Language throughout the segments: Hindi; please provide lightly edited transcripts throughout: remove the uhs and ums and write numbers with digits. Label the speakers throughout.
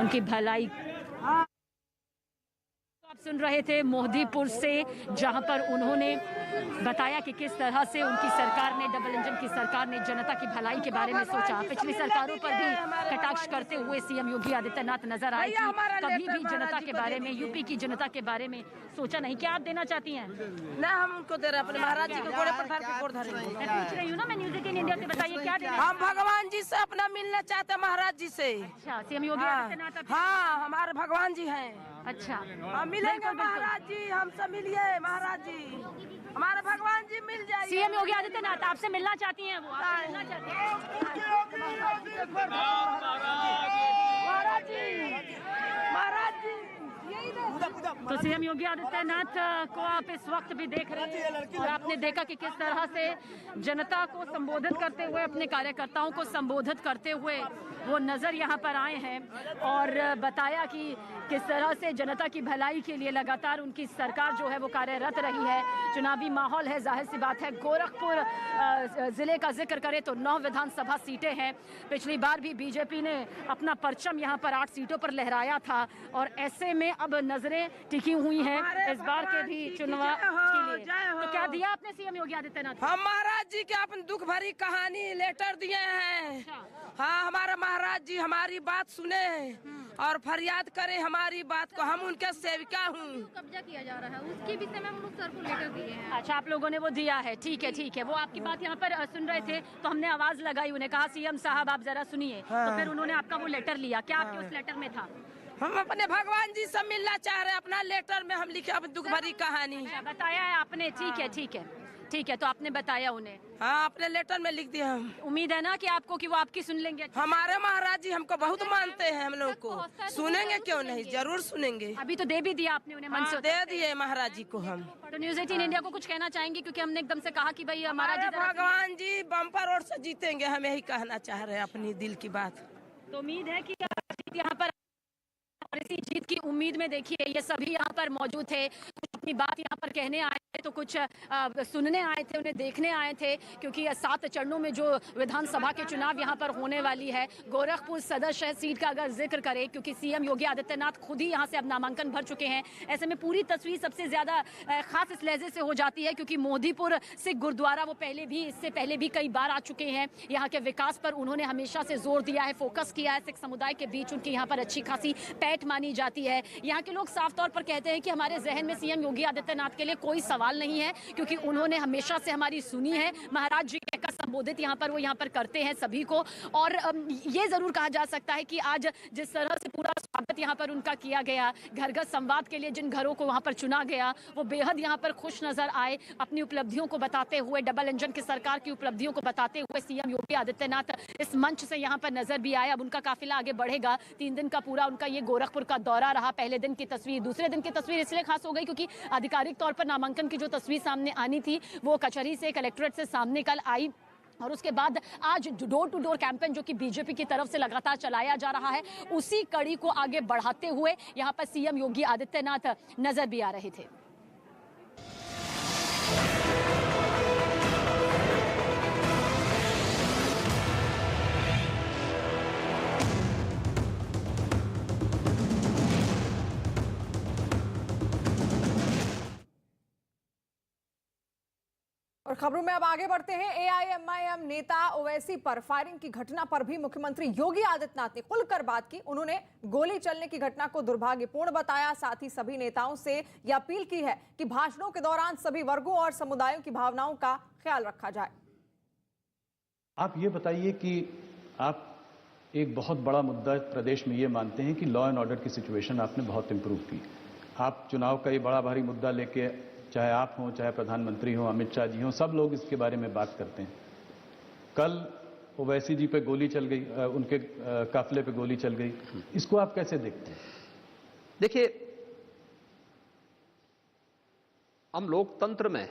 Speaker 1: उनकी भलाई। आप सुन रहे थे मोहदीपुर से, जहां पर उन्होंने बताया कि किस तरह से उनकी सरकार ने, डबल इंजन की सरकार ने जनता की भलाई के बारे में सोचा। पिछली सरकारों पर भी कटाक्ष करते हुए सीएम योगी आदित्यनाथ नजर आए कि कभी भी जनता के बारे में, यूपी की जनता के बारे में सोचा नहीं। क्या आप देना चाहती हैं?
Speaker 2: ना हम उनको दे रहे, अपने महाराज जी को घोड़े पर धर के गोड़ धरेंगे।
Speaker 1: मैं पूछ रही हूँ ना, मैं न्यूज़ 18 इंडिया से, बताइए क्या देना?
Speaker 2: हम भगवान जी से अपना मिलना चाहते हैं, महाराज जी से।
Speaker 1: अच्छा, सीएम योगी आदित्यनाथ।
Speaker 2: हाँ, हमारे भगवान जी हैं।
Speaker 1: अच्छा,
Speaker 2: हम मिलेंगे महाराज जी, हमसे मिलिए महाराज जी, हमारे भगवान जी मिल जाए।
Speaker 1: सीएम योगी आदित्यनाथ आपसे मिलना चाहती हैं? वो आपसे मिलना चाहती हैं?
Speaker 2: महाराज जी, महाराज जी।
Speaker 1: तो सीएम योगी आदित्यनाथ को आप इस वक्त भी देख रहे हैं और आपने देखा कि किस तरह से जनता को संबोधित करते हुए, अपने कार्यकर्ताओं को संबोधित करते हुए वो नजर यहाँ पर आए हैं और बताया कि किस तरह से जनता की भलाई के लिए लगातार उनकी सरकार जो है वो कार्यरत रही है। चुनावी माहौल है, जाहिर सी बात है। गोरखपुर जिले का जिक्र करें तो 9 विधानसभा सीटें हैं। पिछली बार भी बीजेपी ने अपना परचम यहाँ पर 8 सीटों पर लहराया था और ऐसे में अब नजरें टिकी हुई हैं इस बार के भी चुनाव के लिए। तो क्या दिया आपने सीएम योगी आदित्यनाथ?
Speaker 2: हम महाराज जी के अपनी दुख भरी कहानी लेटर दिए हैं। हाँ, हमारे महाराज जी हमारी बात सुने और फरियाद करे हमारी बात को। हम उनके सेविका हूँ।
Speaker 3: कब्जा किया जा रहा है, उसके विषय में हम लोग सर को लेटर दिए हैं।
Speaker 1: अच्छा, आप लोगों ने वो दिया है, ठीक है ठीक है। वो आपकी बात यहाँ पर सुन रहे थे तो हमने आवाज लगाई, उन्हें कहा सीएम साहब आप जरा सुनिए। तो फिर उन्होंने आपका वो लेटर लिया। क्या आपके उस लेटर में था?
Speaker 2: हम अपने भगवान जी से मिलना चाह रहे हैं। अपना लेटर में हम लिखे अपनी दुख भरी कहानी।
Speaker 1: बताया है आपने? ठीक है ठीक है ठीक है। तो आपने बताया उन्हें?
Speaker 2: हाँ, अपने लेटर में लिख दिया। हम
Speaker 1: उम्मीद है ना कि आपको कि वो आपकी सुन लेंगे?
Speaker 2: हमारे महाराज जी हमको बहुत मानते हैं, हम लोग को सुनेंगे क्यों नहीं, जरूर सुनेंगे।
Speaker 1: अभी तो दे भी दिया आपने उन्हें मन से?
Speaker 2: दे दिए महाराज जी को हम।
Speaker 1: तो न्यूज़ 18 इंडिया को कुछ कहना चाहेंगे? क्योंकि हमने एकदम से कहा कि भाई हमारा
Speaker 2: भगवान जी बम्पर और से जीतेंगे, हम यही कहना चाह रहे हैं अपनी दिल की बात।
Speaker 1: तो उम्मीद है कि यहाँ पर और इसी जीत की उम्मीद में देखिए ये सभी यहाँ पर मौजूद थे। कुछ अपनी बात यहाँ पर कहने आए थे, तो कुछ सुनने आए थे, उन्हें देखने आए थे, क्योंकि 7 चरणों में जो विधानसभा के चुनाव यहाँ पर होने वाली है। गोरखपुर सदर शहर सीट का अगर जिक्र करें, क्योंकि सीएम योगी आदित्यनाथ खुद ही यहाँ से अब नामांकन भर चुके हैं, ऐसे में पूरी तस्वीर सबसे ज्यादा खास इस लहजे से हो जाती है क्योंकि मोहदीपुर सिख गुरुद्वारा वो इससे पहले भी कई बार आ चुके हैं। यहाँ के विकास पर उन्होंने हमेशा से जोर दिया है, फोकस किया है। सिख समुदाय के बीच उनकी यहाँ पर अच्छी खासी पैठ मानी जाती है। यहाँ के लोग साफ तौर पर कहते हैं कि हमारे जहन में सीएम योगी आदित्यनाथ के लिए कोई सवाल नहीं है, क्योंकि उन्होंने हमेशा से हमारी सुनी है। महाराज जी का संबोधित यहाँ पर करते हैं सभी को। और ये जरूर कहा जा सकता है कि आज जिस तरह से पूरा स्वागत यहाँ पर उनका किया गया, घर घर संवाद के लिए जिन घरों को वहाँ पर चुना गया, वो बेहद यहाँ पर खुश नजर आए। अपनी उपलब्धियों को बताते हुए, डबल इंजन की सरकार की उपलब्धियों को बताते हुए सीएम योगी आदित्यनाथ इस मंच से यहाँ पर नजर भी आए। अब उनका काफिला आगे बढ़ेगा। 3 दिन का पूरा उनका ये गोरखपुर का दौरा रहा। पहले दिन की तस्वीर, दूसरे दिन की तस्वीर इसलिए खास हो गई क्योंकि आधिकारिक तौर पर नामांकन की जो तस्वीर सामने आनी थी वो कचहरी से, कलेक्ट्रेट से सामने कल आई। और उसके बाद आज डोर टू डोर कैंपेन जो कि बीजेपी की तरफ से लगातार चलाया जा रहा है, उसी कड़ी को आगे बढ़ाते हुए यहाँ पर सीएम योगी आदित्यनाथ नजर भी आ रहे थे।
Speaker 4: और खबरों में अब आगे बढ़ते हैं। एआईएमआईएम नेता ओवैसी पर फायरिंग की घटना पर भी मुख्यमंत्री योगी आदित्यनाथ ने खुलकर बात की। उन्होंने गोली चलने की घटना को दुर्भाग्यपूर्ण बताया। साथ ही सभी नेताओं से यह अपील की है कि भाषणों के दौरान सभी वर्गों और समुदायों की भावनाओं का ख्याल रखा जाए।
Speaker 5: आप ये बताइए कि आप एक बहुत बड़ा मुद्दा प्रदेश में ये मानते हैं कि लॉ एंड ऑर्डर की सिचुएशन आपने बहुत इंप्रूव की। आप चुनाव का ये बड़ा भारी मुद्दा लेके, चाहे आप हों, चाहे प्रधानमंत्री हों, अमित शाह जी हों, सब लोग इसके बारे में बात करते हैं। कल ओवैसी जी पे गोली चल गई, उनके काफिले पे गोली चल गई, इसको आप कैसे देखते हैं?
Speaker 6: देखिए, हम लोकतंत्र में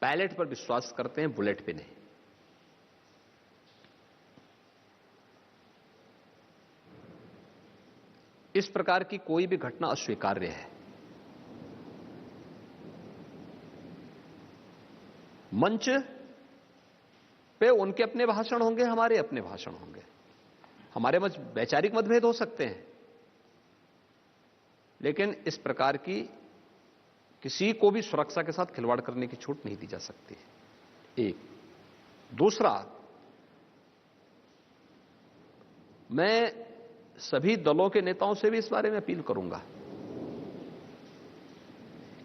Speaker 6: बैलेट पर विश्वास करते हैं, बुलेट पे नहीं। इस प्रकार की कोई भी घटना अस्वीकार्य है। मंच पे उनके अपने भाषण होंगे, हमारे अपने भाषण होंगे। हमारे मत वैचारिक मतभेद हो सकते हैं, लेकिन इस प्रकार की किसी को भी सुरक्षा के साथ खिलवाड़ करने की छूट नहीं दी जा सकती। एक दूसरा, मैं सभी दलों के नेताओं से भी इस बारे में अपील करूंगा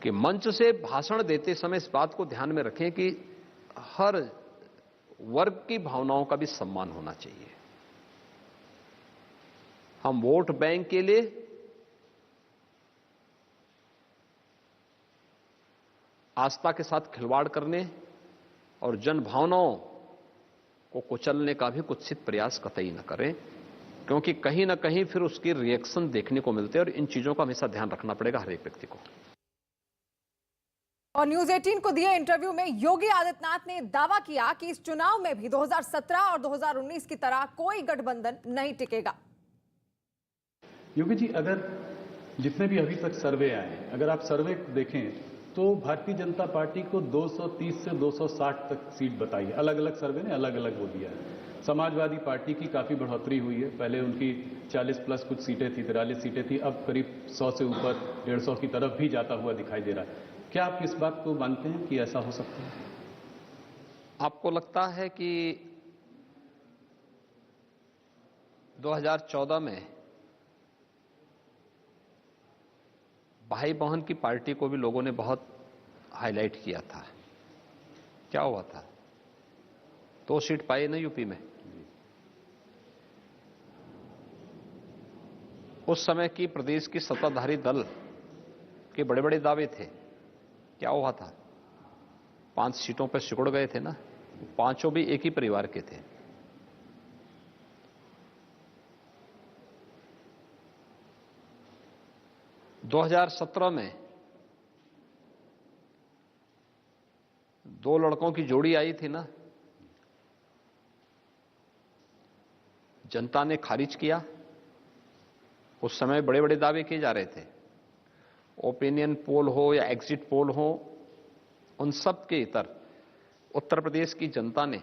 Speaker 6: कि मंच से भाषण देते समय इस बात को ध्यान में रखें कि हर वर्ग की भावनाओं का भी सम्मान होना चाहिए। हम वोट बैंक के लिए आस्था के साथ खिलवाड़ करने और जन भावनाओं को कुचलने का भी कुत्सित प्रयास कतई न करें, क्योंकि कहीं ना कहीं फिर उसकी रिएक्शन देखने को मिलते हैं और इन चीजों का हमेशा ध्यान रखना पड़ेगा हर एक व्यक्ति को।
Speaker 4: और न्यूज 18 को दिए इंटरव्यू में योगी आदित्यनाथ ने दावा किया कि इस चुनाव में भी 2017 और 2019 की तरह कोई गठबंधन नहीं टिकेगा।
Speaker 5: योगी जी, अगर जितने भी अभी तक सर्वे आए हैं, अगर आप सर्वे देखें तो भारतीय जनता पार्टी को 230 से 260 तक सीट बताई है। अलग अलग सर्वे ने अलग अलग वो दिया है। समाजवादी पार्टी की काफी बढ़ोतरी हुई है। पहले उनकी 40 प्लस कुछ सीटें थी, 43 सीटें थी, अब करीब 100 से ऊपर 150 की तरफ भी जाता हुआ दिखाई दे रहा है। क्या आप इस बात को मानते हैं कि ऐसा हो सकता है?
Speaker 6: आपको लगता है कि 2014 में भाई बहन की पार्टी को भी लोगों ने बहुत हाईलाइट किया था? क्या हुआ था? 2 सीट पाई ना यूपी में। उस समय की प्रदेश की सत्ताधारी दल के बड़े बड़े दावे थे। क्या हुआ था? 5 सीटों पर सिकुड़ गए थे ना। 5 भी एक ही परिवार के थे। दो 2017 में 2 लड़कों की जोड़ी आई थी ना, जनता ने खारिज किया। उस समय बड़े बड़े दावे किए जा रहे थे। ओपिनियन पोल हो या एग्जिट पोल हो, उन सब के इतर उत्तर प्रदेश की जनता ने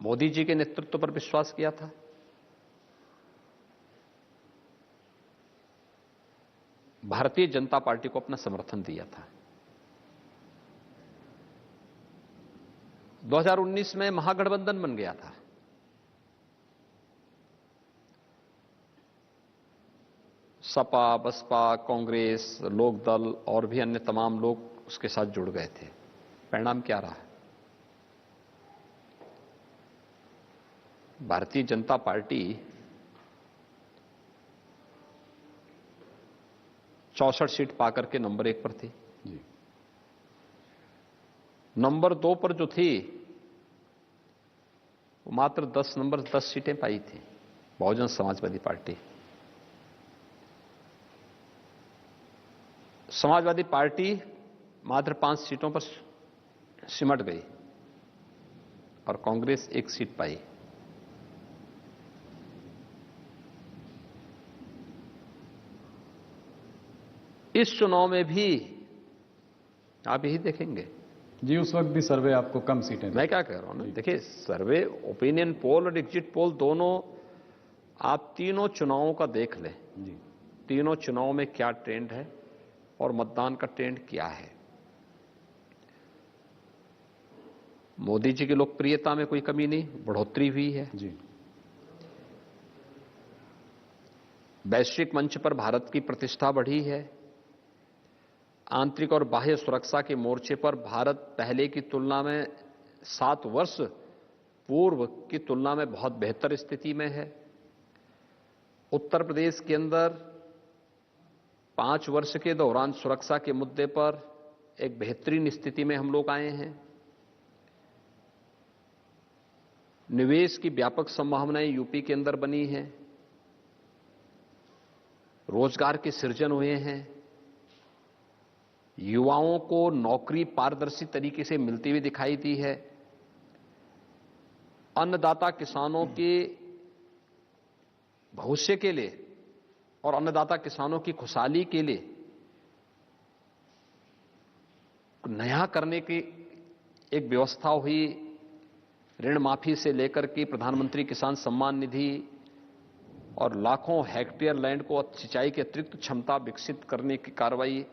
Speaker 6: मोदी जी के नेतृत्व पर विश्वास किया था। भारतीय जनता पार्टी को अपना समर्थन दिया था। 2019 में महागठबंधन बन गया था। सपा, बसपा, कांग्रेस, लोकदल और भी अन्य तमाम लोग उसके साथ जुड़ गए थे। परिणाम क्या रहा? भारतीय जनता पार्टी 64 सीट पाकर के नंबर 1 पर थी। नंबर 2 पर जो थी वो मात्र 10 सीटें पाई थी, बहुजन समाजवादी पार्टी। समाजवादी पार्टी मात्र 5 सीटों पर सिमट गई और कांग्रेस 1 सीट पाई। इस चुनाव में भी आप यही देखेंगे
Speaker 5: जी। उस वक्त भी सर्वे आपको कम सीटें।
Speaker 6: मैं क्या कह रहा हूं ना, देखिए, सर्वे, ओपिनियन पोल और एग्जिट पोल दोनों, आप तीनों चुनावों का देख लें
Speaker 5: जी।
Speaker 6: तीनों चुनावों में क्या ट्रेंड है और मतदान का ट्रेंड क्या है। मोदी जी की लोकप्रियता में कोई कमी नहीं, बढ़ोतरी हुई है
Speaker 5: जी।
Speaker 6: वैश्विक मंच पर भारत की प्रतिष्ठा बढ़ी है। आंतरिक और बाह्य सुरक्षा के मोर्चे पर भारत पहले की तुलना में 7 वर्ष पूर्व की तुलना में बहुत बेहतर स्थिति में है। उत्तर प्रदेश के अंदर 5 वर्ष के दौरान सुरक्षा के मुद्दे पर एक बेहतरीन स्थिति में हम लोग आए हैं। निवेश की व्यापक संभावनाएं यूपी के अंदर बनी हैं। रोजगार के सृजन हुए हैं। युवाओं को नौकरी पारदर्शी तरीके से मिलती हुई दिखाई दी है। अन्नदाता किसानों के भविष्य के लिए और अन्नदाता किसानों की खुशहाली के लिए नया करने की एक व्यवस्था हुई, ऋण माफी से लेकर के प्रधानमंत्री किसान सम्मान निधि और लाखों हेक्टेयर लैंड को सिंचाई की अतिरिक्त क्षमता विकसित करने की कार्रवाई,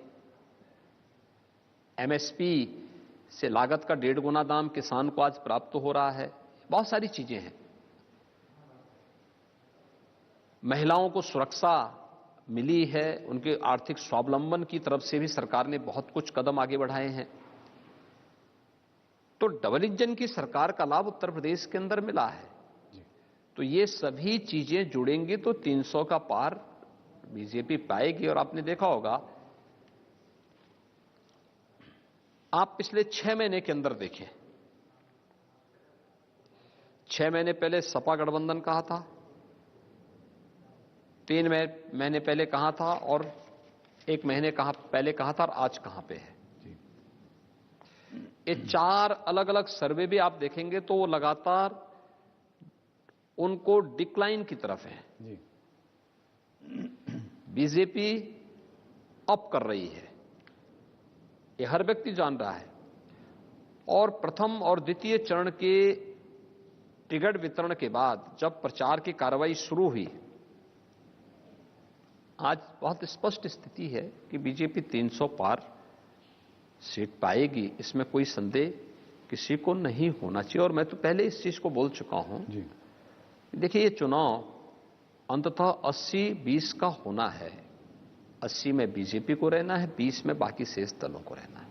Speaker 6: एमएसपी से लागत का 1.5 गुना दाम किसान को आज प्राप्त हो रहा है। बहुत सारी चीजें हैं। महिलाओं को सुरक्षा मिली है, उनके आर्थिक स्वावलंबन की तरफ से भी सरकार ने बहुत कुछ कदम आगे बढ़ाए हैं। तो डबल इंजन की सरकार का लाभ उत्तर प्रदेश के अंदर मिला है। तो ये सभी चीजें जुड़ेंगी तो 300 का पार बीजेपी पाएगी। और आपने देखा होगा, आप पिछले 6 महीने के अंदर देखें, 6 महीने पहले सपा गठबंधन कहा था, 3 महीने पहले कहा था, और 1 महीने पहले कहा था, और आज कहां पे है। ये 4 अलग अलग सर्वे भी आप देखेंगे तो वो लगातार उनको डिक्लाइन की तरफ है। बीजेपी अप कर रही है, ये हर व्यक्ति जान रहा है। और प्रथम और द्वितीय चरण के टिकट वितरण के बाद जब प्रचार की कार्रवाई शुरू हुई, आज बहुत स्पष्ट स्थिति है कि बीजेपी 300 पार सीट पाएगी, इसमें कोई संदेह किसी को नहीं होना चाहिए। और मैं तो पहले इस चीज को बोल चुका हूं। देखिए, ये चुनाव अंततः 80-20 का होना है। 80 में बीजेपी को रहना है, 20 में बाकी शेष दलों को रहना है।